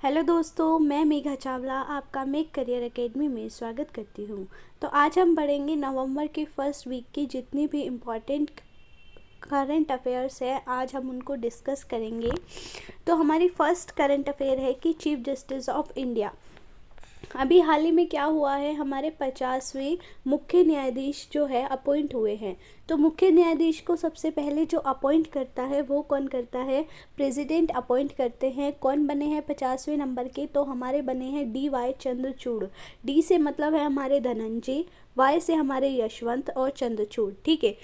Hello दोस्तों, मैं मेघा चावला आपका मेक करियर एकेडमी में स्वागत करती हूँ। तो आज हम पढ़ेंगे नवंबर के फर्स्ट वीक की जितनी भी इम्पॉर्टेंट करंट अफेयर्स है, आज हम उनको डिस्कस करेंगे। तो हमारी फर्स्ट करंट अफेयर है कि चीफ जस्टिस ऑफ इंडिया अभी हाल ही में क्या हुआ है, हमारे 50वें मुख्य न्यायाधीश जो है अपॉइंट हुए हैं। तो मुख्य न्यायाधीश को सबसे पहले जो अपॉइंट करता है वो कौन करता है? प्रेसिडेंट अपॉइंट करते हैं। कौन बने हैं 50वें नंबर के? तो हमारे बने हैं DY चंद्रचूड़। डी से मतलब है हमारे धनंजय, वाई से हमारे यशवंत और चंद्रचूड़। ठीक है।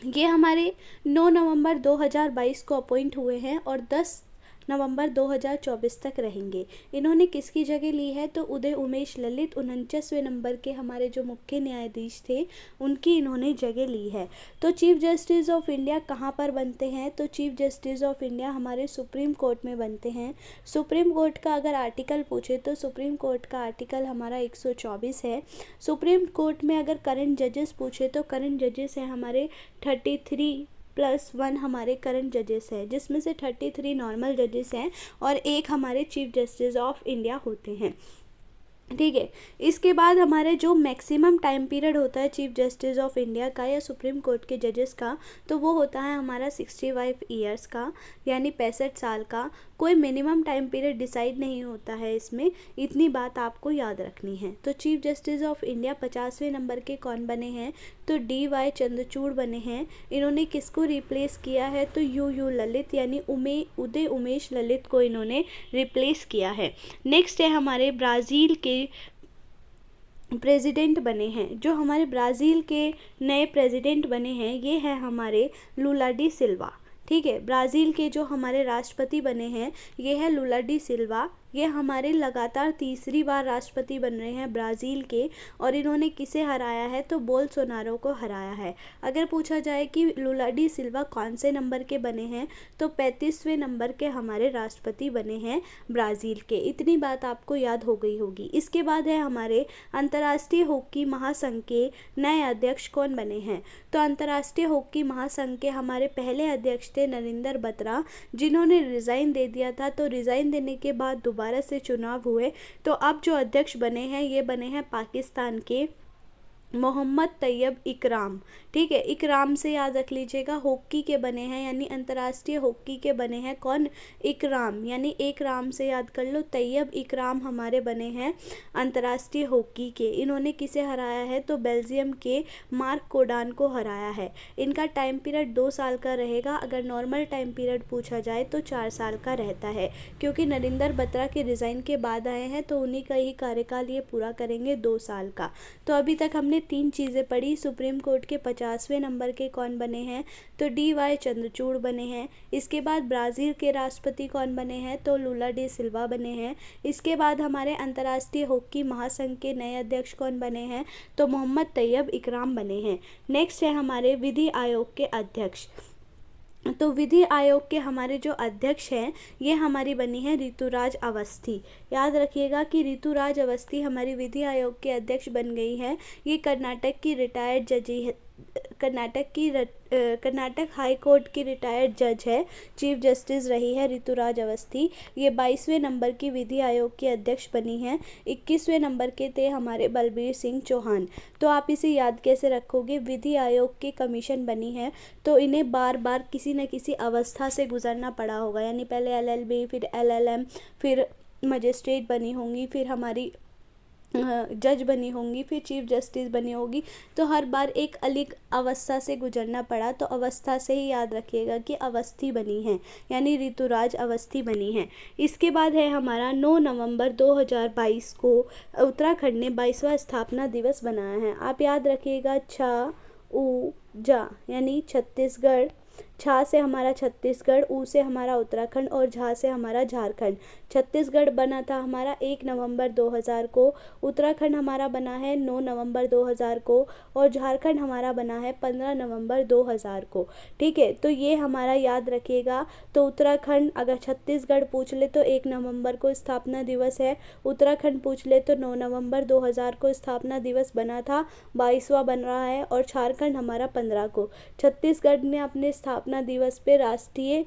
ये हमारे 9 नवंबर 2022 को अपॉइंट हुए हैं और 10 नवंबर 2024 तक रहेंगे। इन्होंने किसकी जगह ली है? तो उदय उमेश ललित 49वें नंबर के हमारे जो मुख्य न्यायाधीश थे उनकी इन्होंने जगह ली है। तो चीफ जस्टिस ऑफ इंडिया कहाँ पर बनते हैं? तो चीफ जस्टिस ऑफ इंडिया हमारे सुप्रीम कोर्ट में बनते हैं। सुप्रीम कोर्ट का अगर आर्टिकल पूछे तो सुप्रीम कोर्ट का आर्टिकल हमारा 124 है। सुप्रीम कोर्ट में अगर करंट जजेस पूछे तो करंट जजेस हैं हमारे 33+1 हमारे करंट जजेस हैं, जिसमें से 33 नॉर्मल जजेस हैं और एक हमारे चीफ जस्टिस ऑफ इंडिया होते हैं। ठीक है। इसके बाद हमारे जो मैक्सिमम टाइम पीरियड होता है चीफ जस्टिस ऑफ इंडिया का या सुप्रीम कोर्ट के जजेस का, तो वो होता है हमारा 65 ईयर्स का, यानी 65 साल का। कोई मिनिमम टाइम पीरियड डिसाइड नहीं होता है इसमें, इतनी बात आपको याद रखनी है। तो चीफ जस्टिस ऑफ इंडिया 50वें नंबर के कौन बने हैं? तो DY चंद्रचूड़ बने हैं। इन्होंने किसको रिप्लेस किया है? तो U ललित यानी उदय उमेश ललित को इन्होंने रिप्लेस किया है। नेक्स्ट है हमारे ब्राज़ील के प्रेसिडेंट बने हैं। जो हमारे ब्राज़ील के नए प्रेसिडेंट बने हैं ये है हमारे लुला डी सिल्वा। ठीक है। ब्राज़ील के जो हमारे राष्ट्रपति बने हैं ये है लुला डी सिल्वा। ये हमारे लगातार तीसरी बार राष्ट्रपति बन रहे हैं ब्राज़ील के, और इन्होंने किसे हराया है? तो बोल्सोनारो को हराया है। अगर पूछा जाए कि लुला डी सिल्वा कौन से नंबर के बने हैं, तो 35वें नंबर के हमारे राष्ट्रपति बने हैं ब्राज़ील के। इतनी बात आपको याद हो गई होगी। इसके बाद है हमारे अंतर्राष्ट्रीय हॉकी महासंघ के नए अध्यक्ष कौन बने हैं? तो अंतर्राष्ट्रीय हॉकी महासंघ के हमारे पहले अध्यक्ष थे नरेंद्र बत्रा, जिन्होंने रिज़ाइन दे दिया था। तो रिज़ाइन देने के बाद दोबारा से चुनाव हुए, तो अब जो अध्यक्ष बने हैं ये बने हैं पाकिस्तान के मोहम्मद तैयब इकराम। ठीक है। इकराम से याद रख लीजिएगा। हॉकी के बने हैं यानी अंतर्राष्ट्रीय हॉकी के बने हैं कौन? इकराम, यानी एक राम से याद कर लो। तैयब इकराम हमारे बने हैं अंतर्राष्ट्रीय हॉकी के। इन्होंने किसे हराया है? तो बेल्जियम के मार्क कोडान को हराया है। इनका टाइम पीरियड 2 साल का रहेगा। अगर नॉर्मल टाइम पीरियड पूछा जाए तो 4 साल का रहता है, क्योंकि नरेंद्र बत्रा के रिज़ाइन के बाद आए हैं तो उन्हीं का ही कार्यकाल ये पूरा करेंगे 2 साल का। तो अभी तक हमने 3 चीज़ें पढ़ी। सुप्रीम कोर्ट के 50वें नंबर के कौन बने हैं? तो DY चंद्रचूड़ बने हैं। इसके बाद ब्राज़ील के राष्ट्रपति कौन बने हैं? तो लुला डी सिल्वा बने हैं। इसके बाद हमारे अंतर्राष्ट्रीय हॉकी महासंघ के नए अध्यक्ष कौन बने हैं? तो मोहम्मद तैयब इकराम बने हैं। नेक्स्ट है हमारे विधि आयोग के अध्यक्ष। तो विधि आयोग के हमारे जो अध्यक्ष हैं ये हमारी बनी है ऋतुराज अवस्थी। याद रखिएगा कि ऋतुराज अवस्थी हमारी विधि आयोग के अध्यक्ष बन गई है। ये कर्नाटक की रिटायर्ड जज है, कर्नाटक हाई कोर्ट की रिटायर्ड जज है, चीफ जस्टिस रही है ऋतुराज अवस्थी। ये 22वें नंबर की विधि आयोग की अध्यक्ष बनी हैं। 21वें नंबर के थे हमारे बलबीर सिंह चौहान। तो आप इसे याद कैसे रखोगे? विधि आयोग की कमीशन बनी है तो इन्हें बार बार किसी न किसी अवस्था से गुजरना पड़ा होगा, यानी पहले LLB, फिर LLM, फिर मजिस्ट्रेट बनी होंगी, फिर हमारी जज बनी होंगी, फिर चीफ जस्टिस बनी होगी। तो हर बार एक अलग अवस्था से गुजरना पड़ा, तो अवस्था से ही याद रखिएगा कि अवस्थी बनी है, यानी ऋतुराज अवस्थी बनी है। इसके बाद है हमारा 9 नवंबर 2022 को उत्तराखंड ने 22वां स्थापना दिवस बनाया है। आप याद रखिएगा यानी छत्तीसगढ़। छा से हमारा छत्तीसगढ़, ऊ से हमारा उत्तराखंड और झा से हमारा झारखंड। छत्तीसगढ़ बना था हमारा 1 नवंबर 2000 को, उत्तराखंड हमारा बना है 9 नवंबर 2000 को और झारखंड हमारा बना है 15 नवंबर 2000 को। ठीक है। तो ये हमारा याद रखिएगा। तो उत्तराखंड अगर छत्तीसगढ़ पूछ ले तो 1 नवंबर को स्थापना दिवस है, उत्तराखंड पूछ ले तो 9 नवंबर 2000 को स्थापना दिवस बना था, 22वां बन रहा है, और झारखंड हमारा 15 को। छत्तीसगढ़ ने अपने स्थापना दिवस पे राष्ट्रीय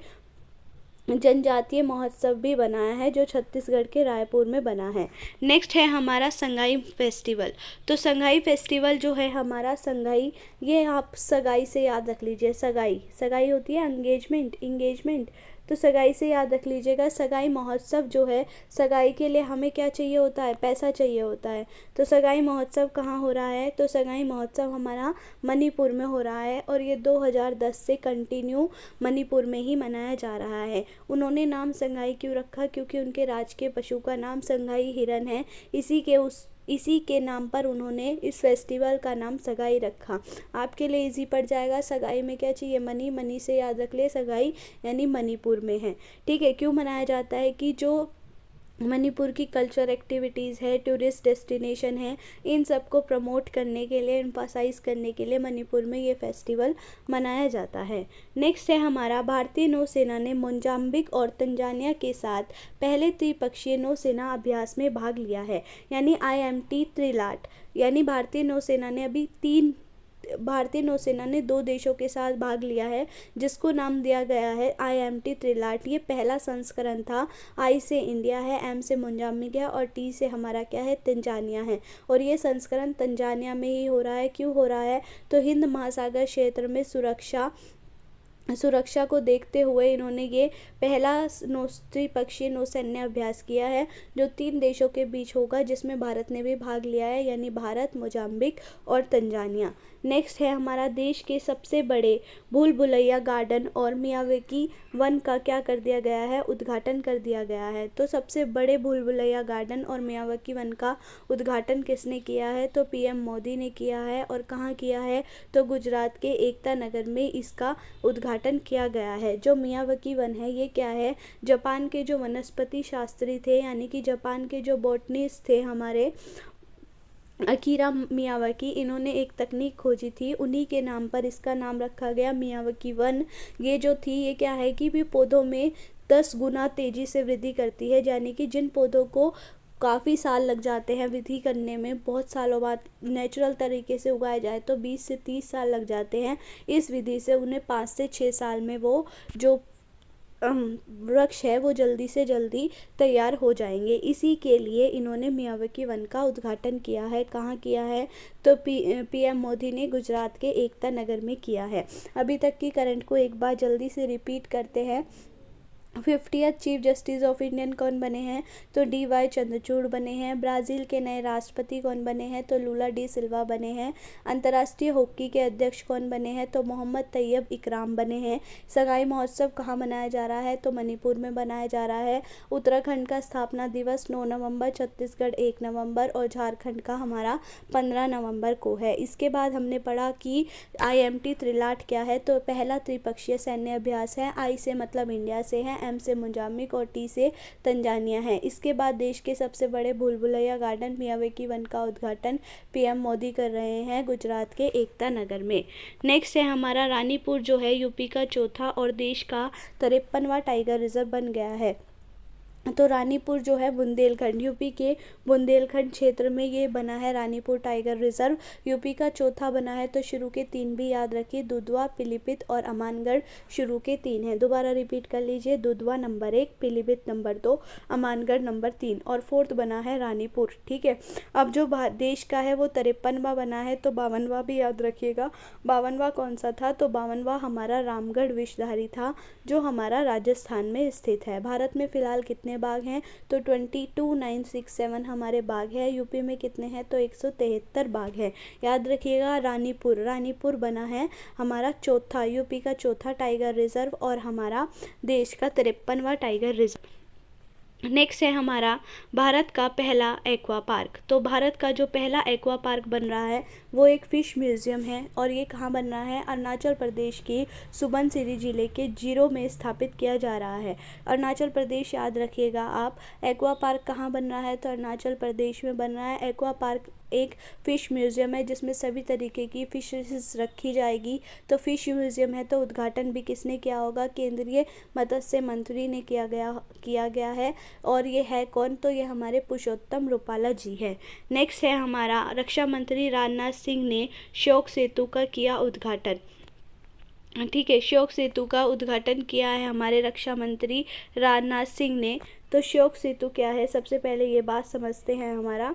जनजातीय महोत्सव भी बनाया है, जो छत्तीसगढ़ के रायपुर में बना है। नेक्स्ट है हमारा संगाई फेस्टिवल। तो संगाई फेस्टिवल जो है हमारा, संगाई, ये आप सगाई से याद रख लीजिए। सगाई, सगाई होती है एंगेजमेंट, इंगेजमेंट, तो सगाई से याद रख लीजिएगा। सगाई महोत्सव जो है, सगाई के लिए हमें क्या चाहिए होता है, पैसा चाहिए होता है। तो सगाई महोत्सव कहाँ हो रहा है, तो सगाई महोत्सव हमारा मणिपुर में हो रहा है, और ये 2010 से कंटिन्यू मणिपुर में ही मनाया जा रहा है। उन्होंने नाम संगाई क्यों रखा, क्योंकि उनके राज के पशु का नाम संगाई हिरन है, इसी के नाम पर उन्होंने इस फेस्टिवल का नाम सगाई रखा। आपके लिए इजी पड़ जाएगा। सगाई में क्या चाहिए, मनी, मनी से याद रख ले, सगाई यानी मणिपुर में है। ठीक है, क्यों मनाया जाता है कि जो मणिपुर की कल्चर एक्टिविटीज़ है, टूरिस्ट डेस्टिनेशन है, इन सब को प्रमोट करने के लिए, एम्फसाइज करने के लिए मणिपुर में ये फेस्टिवल मनाया जाता है। नेक्स्ट है हमारा, भारतीय नौसेना ने मोजाम्बिक और तंजानिया के साथ पहले त्रिपक्षीय नौसेना अभ्यास में भाग लिया है, यानी IMT त्रिलाट। यानी भारतीय नौसेना ने 2 देशों के साथ भाग लिया है, जिसको नाम दिया गया है IMT त्रिलाट। ये पहला संस्करण था। I से इंडिया है, M से मोजाम्बिक है, और T से हमारा क्या है, तंजानिया है। और ये संस्करण तंजानिया में ही हो रहा है। क्यों हो रहा है, तो हिंद महासागर क्षेत्र में सुरक्षा को देखते हुए इन्होंने ये पहला त्रिपक्षीय नौसैन्य अभ्यास किया है, जो 3 देशों के बीच होगा, जिसमें भारत ने भी भाग लिया है, यानी भारत, मोजाम्बिक और तंजानिया। नेक्स्ट है हमारा, देश के सबसे बड़े भूल भुलैया गार्डन और मियावाकी वन का क्या कर दिया गया है, उद्घाटन कर दिया गया है। तो सबसे बड़े भूल भुलैया गार्डन और मियावाकी वन का उद्घाटन किसने किया है, तो PM मोदी ने किया है। और कहाँ किया है, तो गुजरात के एकता नगर में इसका उद्घाटन किया गया है। जो मियावाकी वन है, ये क्या है, जापान के जो वनस्पति शास्त्री थे, यानी कि जापान के जो बॉटनिस्ट थे हमारे अकीरा मियावाकी, इन्होंने एक तकनीक खोजी थी, उन्हीं के नाम पर इसका नाम रखा गया मियावाकी वन। ये जो थी, ये क्या है कि भी पौधों में 10 गुना तेज़ी से वृद्धि करती है, यानी कि जिन पौधों को काफ़ी साल लग जाते हैं वृद्धि करने में, बहुत सालों बाद नेचुरल तरीके से उगाया जाए तो 20 से 30 साल लग जाते हैं, इस विधि से उन्हें 5 से 6 साल में वो जो वृक्ष है वो जल्दी से जल्दी तैयार हो जाएंगे। इसी के लिए इन्होंने मियावाकी वन का उद्घाटन किया है। कहाँ किया है, तो PM मोदी ने गुजरात के एकता नगर में किया है। अभी तक की करंट को एक बार जल्दी से रिपीट करते हैं। 50th chief justice of Indian कौन बने हैं, तो DY चंद्रचूड़ बने हैं। ब्राज़ील के नए राष्ट्रपति कौन बने हैं, तो लूला डी सिल्वा बने हैं। अंतर्राष्ट्रीय हॉकी के अध्यक्ष कौन बने हैं, तो मोहम्मद तैयब इकराम बने हैं। सगाई महोत्सव कहाँ मनाया जा रहा है, तो मणिपुर में बनाया जा रहा है। उत्तराखंड का स्थापना दिवस 9 नवंबर, छत्तीसगढ़ 1 नवंबर और झारखंड का हमारा 15 नवंबर को है। इसके बाद हमने पढ़ा कि IMT त्रिलाट क्या है, तो पहला त्रिपक्षीय सैन्य अभ्यास है। I से मतलब इंडिया से है, M से मोजाम्बिक और T से तंजानिया है। इसके बाद देश के सबसे बड़े भूल भुलैया गार्डन मियावाकी वन का उद्घाटन PM मोदी कर रहे हैं गुजरात के एकता नगर में। नेक्स्ट है हमारा, रानीपुर जो है यूपी का चौथा और देश का 53वां टाइगर रिजर्व बन गया है। तो रानीपुर जो है बुंदेलखंड, यूपी के बुंदेलखंड क्षेत्र में ये बना है रानीपुर टाइगर रिजर्व। यूपी का चौथा बना है। तो शुरू के 3 भी याद रखिए, दुधवा, पीलीभीत और अमानगढ़ शुरू के 3 हैं। दोबारा रिपीट कर लीजिए, Dudhwa number 1, Pilibhit number 2, Amangarh number 3 और 4th बना है रानीपुर। ठीक है, अब जो देश का है वो 53वां बना है, तो 52वां भी याद रखिएगा। 52वां कौन सा था, तो 52वां हमारा रामगढ़ विषधारी था, जो हमारा राजस्थान में स्थित है। भारत में फिलहाल कितने बाघ हैं, तो 22,967 हमारे बाघ है। यूपी में कितने हैं, तो 173 बाघ है। याद रखिएगा, रानीपुर बना है हमारा चौथा, यूपी का चौथा टाइगर रिजर्व और हमारा देश का 53वां टाइगर रिजर्व। नेक्स्ट है हमारा, भारत का पहला एक्वा पार्क। तो भारत का जो पहला एक्वा पार्क बन रहा है वो एक फ़िश म्यूज़ियम है, और ये कहाँ बन रहा है, अरुणाचल प्रदेश के सुबनसिरी जिले के जीरो में स्थापित किया जा रहा है। अरुणाचल प्रदेश याद रखिएगा आप। एक्वा पार्क कहाँ बन रहा है, तो अरुणाचल प्रदेश में बन रहा है। एक्वा पार्क एक फ़िश म्यूज़ियम है, जिसमें सभी तरीके की फ़िशेस रखी जाएगी। तो फ़िश म्यूज़ियम है, तो उद्घाटन भी किसने किया होगा, केंद्रीय मत्स्य मंत्री ने किया गया है। और ये है कौन, तो ये हमारे पुरुषोत्तम रूपाला जी है। नेक्स्ट है हमारा, रक्षा मंत्री राजनाथ सिंह ने शोक सेतु का किया उद्घाटन। ठीक है, श्योक सेतु का उद्घाटन किया है हमारे रक्षा मंत्री राजनाथ सिंह ने। तो श्योक सेतु क्या है, सबसे पहले ये बात समझते हैं हमारा।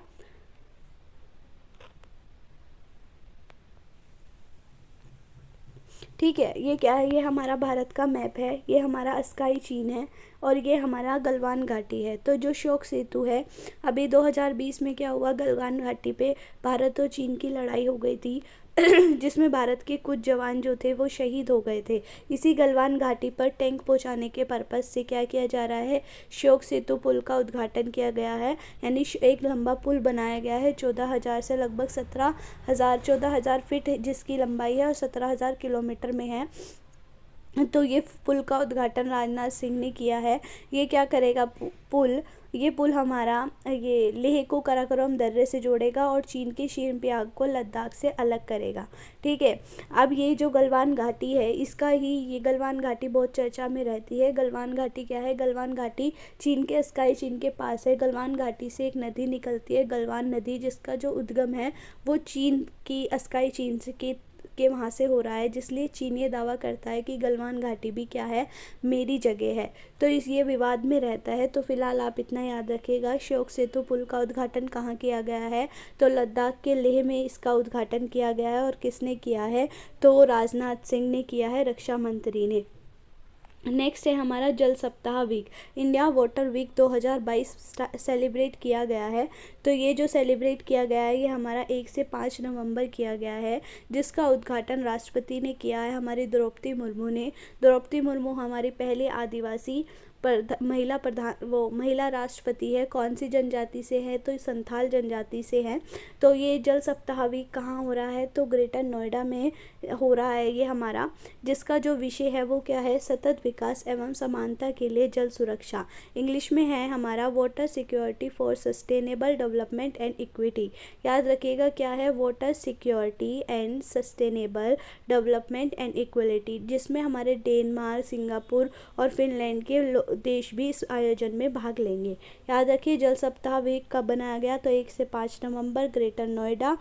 ठीक है, ये क्या है, ये हमारा भारत का मैप है, ये हमारा स्काई चीन है और ये हमारा गलवान घाटी है। तो जो श्योक सेतु है, अभी 2020 में क्या हुआ, गलवान घाटी पे भारत और चीन की लड़ाई हो गई थी जिसमें भारत के कुछ जवान जो थे वो शहीद हो गए थे। इसी गलवान घाटी पर टैंक पहुंचाने के पर्पज़ से क्या किया जा रहा है, श्योक सेतु पुल का उद्घाटन किया गया है। यानी एक लंबा पुल बनाया गया है 14,000 से लगभग 14,000 फीट जिसकी लंबाई है और 17,000 किलोमीटर में है। तो ये पुल का उद्घाटन राजनाथ सिंह ने किया है। ये क्या करेगा पुल, ये पुल हमारा ये लेह को काराकोरम दर्रे से जोड़ेगा और चीन के शिनजियांग को लद्दाख से अलग करेगा। ठीक है, अब ये जो गलवान घाटी है, इसका ही ये गलवान घाटी बहुत चर्चा में रहती है। गलवान घाटी क्या है, गलवान घाटी चीन के स्काई चीन के पास है। गलवान घाटी से एक नदी निकलती है, गलवान नदी, जिसका जो उद्गम है वो चीन की स्काई चीन से के वहाँ से हो रहा है, जिसलिए चीन ये दावा करता है कि गलवान घाटी भी क्या है, मेरी जगह है। तो ये विवाद में रहता है। तो फिलहाल आप इतना याद रखिएगा, श्योक सेतु पुल का उद्घाटन कहाँ किया गया है, तो लद्दाख के लेह में इसका उद्घाटन किया गया है। और किसने किया है, तो राजनाथ सिंह ने किया है, रक्षा मंत्री ने। नेक्स्ट है हमारा जल सप्ताह week, India water week 2022 celebrate किया गया है। तो ये जो सेलिब्रेट किया गया है, ये हमारा 1 से 5 नवंबर किया गया है, जिसका उद्घाटन राष्ट्रपति ने किया है, हमारी द्रौपदी मुर्मू ने। द्रौपदी मुर्मू हमारी पहली आदिवासी महिला राष्ट्रपति है। कौन सी जनजाति से है, तो संथाल जनजाति से है। तो ये जल सप्ताह वीक कहाँ हो रहा है, तो ग्रेटर नोएडा में हो रहा है ये हमारा, जिसका जो विषय है वो क्या है, सतत विकास एवं समानता के लिए जल सुरक्षा। इंग्लिश में है हमारा water security for sustainable development and equity. याद रखिएगा क्या है, water security and sustainable development and equality, जिसमें हमारे डेनमार्क, सिंगापुर और फिनलैंड के देश भी इस आयोजन में भाग लेंगे। याद रखिए जल सप्ताह वीक कब बनाया गया, तो 1 से 5 नवंबर, ग्रेटर नोएडा।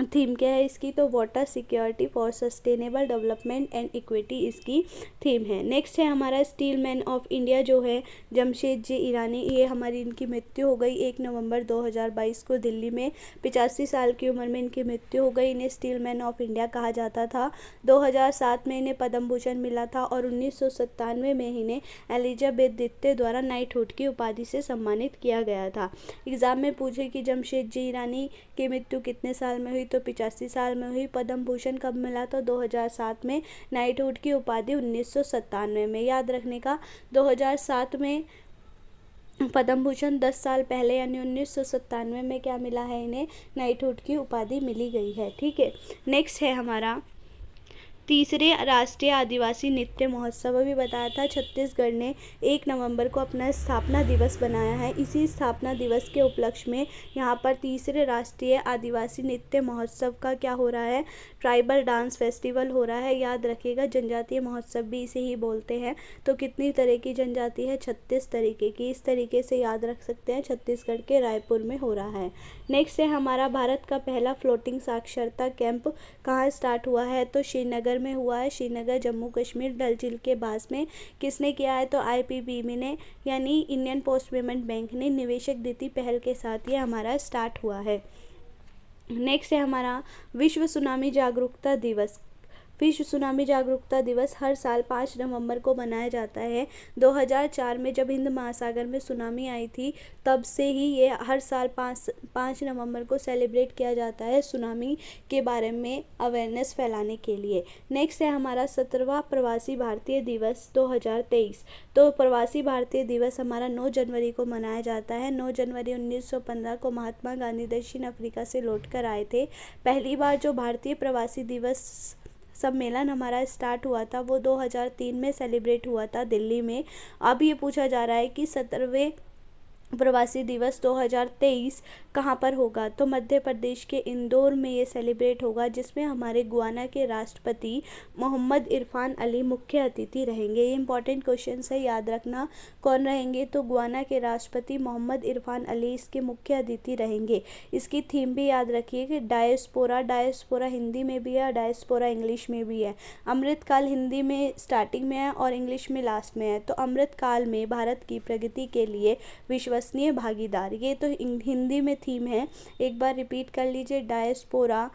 थीम क्या है इसकी, तो water security for sustainable development and equity इसकी थीम है। नेक्स्ट है हमारा स्टील मैन ऑफ इंडिया जो है जमशेदजी ईरानी, ये हमारी इनकी मृत्यु हो गई 1 नवंबर 2022 को दिल्ली में। 85 साल की उम्र में इनकी मृत्यु हो गई। इन्हें स्टील मैन ऑफ इंडिया कहा जाता था। 2007 में इन्हें पद्म भूषण मिला था और 1997 में इन्हें एलिजाबेथ द्वितीय द्वारा नाइटहुड की उपाधि से सम्मानित किया गया था। एग्जाम में पूछे कि जमशेदजी ईरानी की मृत्यु कितने साल में हुई, तो 85 साल में हुई। पद्म भूषण कब मिला, तो 2007 में। नाइटहुड की उपाधि 1997 में। याद रखने का, 2007 में पद्म भूषण, 10 साल पहले यानी 1997 में क्या मिला है, इन्हें नाइटहुड की उपाधि मिली गई है। ठीक है, नेक्स्ट है हमारा तीसरे राष्ट्रीय आदिवासी नृत्य महोत्सव। अभी बताया था छत्तीसगढ़ ने 1 नवंबर को अपना स्थापना दिवस बनाया है। इसी स्थापना दिवस के उपलक्ष्य में यहाँ पर तीसरे राष्ट्रीय आदिवासी नृत्य महोत्सव का क्या हो रहा है, ट्राइबल डांस फेस्टिवल हो रहा है। याद रखिएगा जनजातीय महोत्सव भी इसे ही बोलते हैं। तो कितनी तरह की जनजाति है, 36 तरीके की। इस तरीके से याद रख सकते हैं, छत्तीसगढ़ के रायपुर में हो रहा है। नेक्स्ट है हमारा भारत का पहला फ्लोटिंग साक्षरता कैंप कहाँ स्टार्ट हुआ है, तो श्रीनगर में हुआ है। श्रीनगर जम्मू कश्मीर डल झील के पास में। किसने किया है, तो IPPB ने यानी इंडियन पोस्ट पेमेंट बैंक ने निवेशक नीति पहल के साथ ये हमारा स्टार्ट हुआ है। नेक्स्ट है हमारा विश्व सुनामी जागरूकता दिवस। विश्व सुनामी जागरूकता दिवस हर साल 5 नवंबर को मनाया जाता है। 2004 में जब हिंद महासागर में सुनामी आई थी, तब से ही ये हर साल 5 नवंबर को सेलिब्रेट किया जाता है, सुनामी के बारे में अवेयरनेस फैलाने के लिए। नेक्स्ट है हमारा 17वां प्रवासी भारतीय दिवस 2023। तो प्रवासी भारतीय दिवस हमारा 9 जनवरी को मनाया जाता है। 9 जनवरी 1915 को महात्मा गांधी दक्षिण अफ्रीका से लौटकर आए थे। पहली बार जो भारतीय प्रवासी दिवस सम्मेलन हमारा स्टार्ट हुआ था वो 2003 में सेलिब्रेट हुआ था दिल्ली में। अब ये पूछा जा रहा है कि 17वें प्रवासी दिवस 2023 कहाँ पर होगा? तो मध्य प्रदेश के इंदौर में ये सेलिब्रेट होगा, जिसमें हमारे गुयाना के राष्ट्रपति मोहम्मद इरफान अली मुख्य अतिथि रहेंगे। ये इंपॉर्टेंट क्वेश्चन है, याद रखना कौन रहेंगे। तो गुयाना के राष्ट्रपति मोहम्मद इरफान अली इसके मुख्य अतिथि रहेंगे। इसकी थीम भी याद रखिए कि डायस्पोरा, डायस्पोरा हिंदी में भी है, डायस्पोरा इंग्लिश में भी है। अमृतकाल हिंदी में स्टार्टिंग में है और इंग्लिश में लास्ट में है। तो अमृतकाल में भारत की प्रगति के लिए विश्वसनीय भागीदार, ये तो हिंदी में थीम है, एक बार रिपीट कर लीजिए। डायस्पोरा,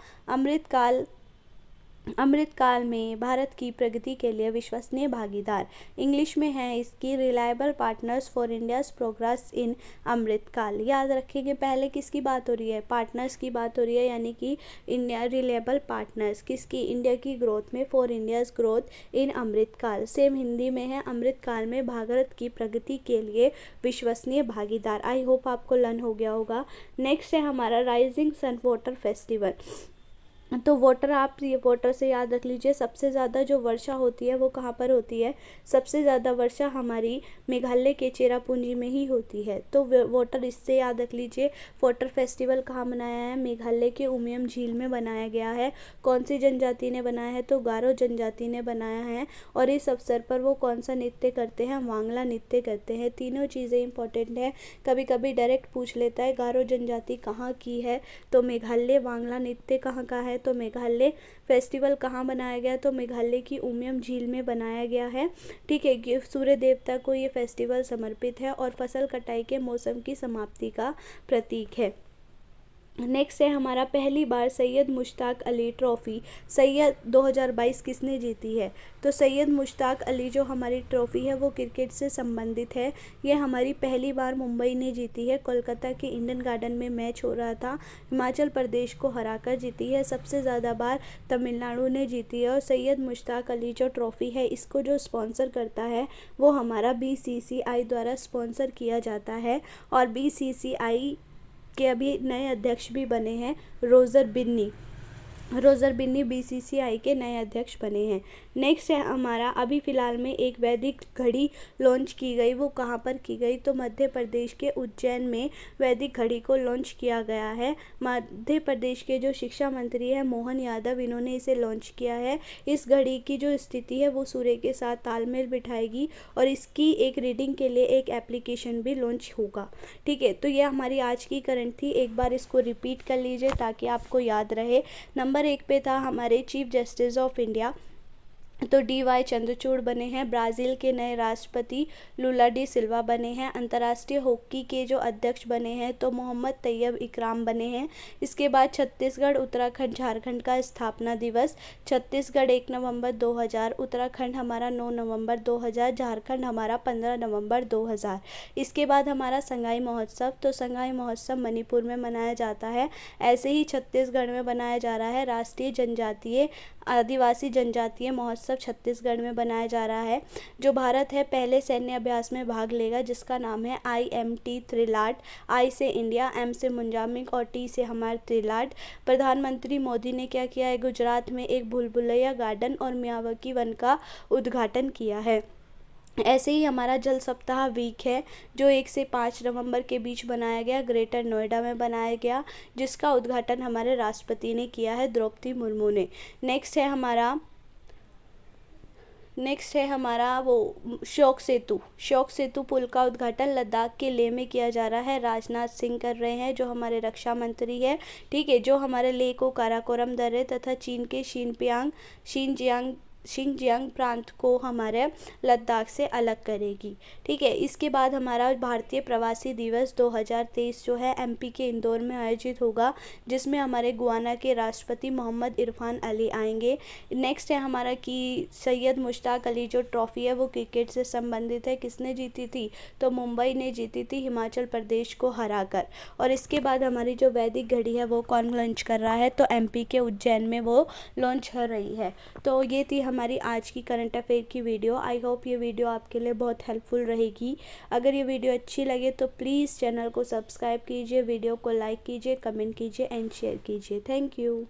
अमृतकाल में भारत की प्रगति के लिए विश्वसनीय भागीदार। इंग्लिश में है इसकी reliable partners for India's progress in Amritkaal. याद रखिए पहले किसकी बात हो रही है? पार्टनर्स की बात हो रही है, यानी कि इंडिया रिलायबल पार्टनर्स किसकी? इंडिया की ग्रोथ में, for India's growth in Amritkaal. Same Hindi में है, अमृतकाल में भारत की प्रगति के लिए विश्वसनीय भागीदार। आई होप आपको लर्न हो गया होगा। नेक्स्ट है हमारा राइजिंग सन वाटर फेस्टिवल। तो वाटर, आप ये वाटर से याद रख लीजिए, सबसे ज़्यादा जो वर्षा होती है वो कहाँ पर होती है? सबसे ज़्यादा वर्षा हमारी मेघालय के चेरापूंजी में ही होती है। तो वाटर इससे याद रख लीजिए। वाटर फेस्टिवल कहाँ मनाया है? मेघालय के उमियम झील में बनाया गया है। कौन सी जनजाति ने बनाया है? तो गारो जनजाति ने बनाया है। और इस अवसर पर वो कौन सा नृत्य करते हैं? वांगला नृत्य करते हैं। तीनों चीज़ें इंपॉर्टेंट है, कभी कभी डायरेक्ट पूछ लेता है गारो जनजाति कहाँ की है? तो मेघालय। वांगला नृत्य कहाँ का है? तो मेघालय। फेस्टिवल कहाँ बनाया गया? तो मेघालय की उमियम झील में बनाया गया है। ठीक है, सूर्य देवता को ये फेस्टिवल समर्पित है और फसल कटाई के मौसम की समाप्ति का प्रतीक है। नेक्स्ट है हमारा पहली बार सैयद मुश्ताक अली ट्रॉफ़ी। सैयद 2022 किसने जीती है? तो सैयद मुश्ताक अली जो हमारी ट्रॉफ़ी है वो क्रिकेट से संबंधित है। ये हमारी पहली बार मुंबई ने जीती है। कोलकाता के ईडन गार्डन में मैच हो रहा था, हिमाचल प्रदेश को हराकर जीती है। सबसे ज़्यादा बार तमिलनाडु ने जीती है। और सैयद मुश्ताक अली जो ट्रॉफ़ी है इसको जो स्पॉन्सर करता है वो हमारा BCCI द्वारा स्पॉन्सर किया जाता है। और BCCI के अभी नए अध्यक्ष भी बने हैं, रोज़र बिन्नी BCCI के नए अध्यक्ष बने हैं। नेक्स्ट है हमारा, अभी फ़िलहाल में एक वैदिक घड़ी लॉन्च की गई, वो कहाँ पर की गई? तो मध्य प्रदेश के उज्जैन में वैदिक घड़ी को लॉन्च किया गया है। मध्य प्रदेश के जो शिक्षा मंत्री है मोहन यादव, इन्होंने इसे लॉन्च किया है। इस घड़ी की जो स्थिति है वो सूर्य के साथ तालमेल बिठाएगी और इसकी एक रीडिंग के लिए एक एप्लीकेशन भी लॉन्च होगा। ठीक है, तो ये हमारी आज की करंट थी, एक बार इसको रिपीट कर लीजिए ताकि आपको याद रहे। नंबर 1 पे था हमारे चीफ जस्टिस ऑफ इंडिया, तो DY चंद्रचूड़ बने हैं। ब्राज़ील के नए राष्ट्रपति लूला डी सिल्वा बने हैं। अंतर्राष्ट्रीय हॉकी के जो अध्यक्ष बने हैं तो मोहम्मद तैयब इकराम बने हैं। इसके बाद छत्तीसगढ़, उत्तराखंड, झारखंड का स्थापना दिवस। छत्तीसगढ़ 1 नवंबर 2000, उत्तराखंड हमारा 9 नवंबर 2000, झारखंड हमारा 15 नवंबर 2000। इसके बाद हमारा संगाई महोत्सव, तो संगाई महोत्सव मणिपुर में मनाया जाता है। ऐसे ही छत्तीसगढ़ में बनाया जा रहा है राष्ट्रीय जनजातीय आदिवासी जनजातीय महोत्सव, छत्तीसगढ़ में बनाया जा रहा है। जो भारत है पहले सैन्य अभ्यास में भाग लेगा जिसका नाम है IMT त्रिलाट। I से इंडिया, M से मुंजामिक और T से हमारा त्रिलाट। प्रधानमंत्री मोदी ने क्या किया है? गुजरात में एक भूलभुलैया गार्डन और मियावाकी वन का उद्घाटन किया है। ऐसे ही हमारा जल सप्ताह वीक है जो 1 से 5 नवंबर के बीच बनाया गया, ग्रेटर नोएडा में बनाया गया, जिसका उद्घाटन हमारे राष्ट्रपति ने किया है, द्रौपदी मुर्मू ने। नेक्स्ट है हमारा वो शोक सेतु पुल का उद्घाटन लद्दाख के लेह में किया जा रहा है। राजनाथ सिंह कर रहे हैं जो हमारे रक्षा मंत्री है। ठीक है, जो हमारे लेह को काराकोरम दर्रे तथा चीन के शिनजियांग प्रांत को हमारे लद्दाख से अलग करेगी। ठीक है, इसके बाद हमारा भारतीय प्रवासी दिवस 2023 जो है MP के इंदौर में आयोजित होगा, जिसमें हमारे गुयाना के राष्ट्रपति मोहम्मद इरफान अली आएंगे। नेक्स्ट है हमारा कि सैयद मुश्ताक अली जो ट्रॉफ़ी है वो क्रिकेट से संबंधित है। किसने जीती थी? तो मुंबई ने जीती थी हिमाचल प्रदेश को हराकर। और इसके बाद हमारी जो वैदिक घड़ी है वो कौन लॉन्च कर रहा है? तो MP के उज्जैन में वो लॉन्च हो रही है। तो ये थी हमारी आज की करंट अफेयर की वीडियो। आई होप ये वीडियो आपके लिए बहुत हेल्पफुल रहेगी। अगर ये वीडियो अच्छी लगे तो प्लीज़ चैनल को सब्सक्राइब कीजिए, वीडियो को लाइक कीजिए, कमेंट कीजिए एंड शेयर कीजिए। Thank you.